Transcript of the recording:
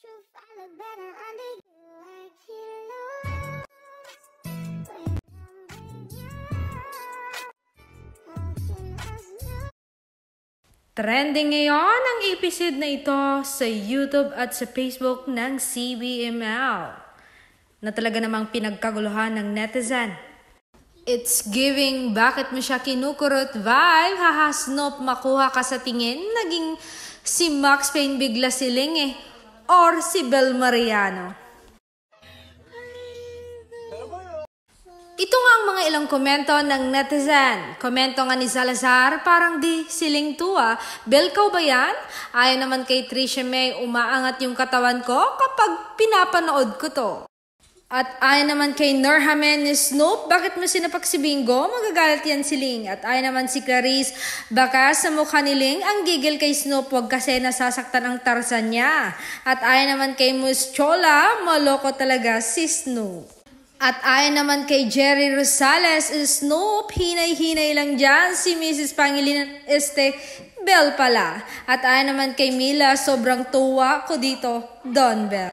Trending ngayon ang episode na ito sa YouTube at sa Facebook ng CBML na talaga namang pinagkaguluhan ng netizen. It's giving bakit mo siya kinukurot vibe, haha Snoop makuha ka sa tingin, naging si Max Payne bigla siling or si Bel Mariano. Ito nga ang mga ilang komento ng netizen. Komento nga ni Salazar, parang di siling tuwa. Belkaw ba yan? Ayon naman kay Trisha May, umaangat yung katawan ko kapag pinapanood ko to. At ayon naman kay Norhamen ni Snoop, bakit mo sinapak si Bingo? Magagalit yan si Ling. At ayon naman si Clarice, baka sa mukha ni Ling ang gigil kay Snoop, wag kasi nasasaktan ang Tarzan niya. At ayon naman kay Mus Chola, maloko talaga si Snoop. At ayon naman kay Jerry Rosales, Snoop, hinay-hinay lang dyan si Mrs. Pangilinan Bel pala. At ayon naman kay Mila, sobrang tuwa ko dito, Don Bel.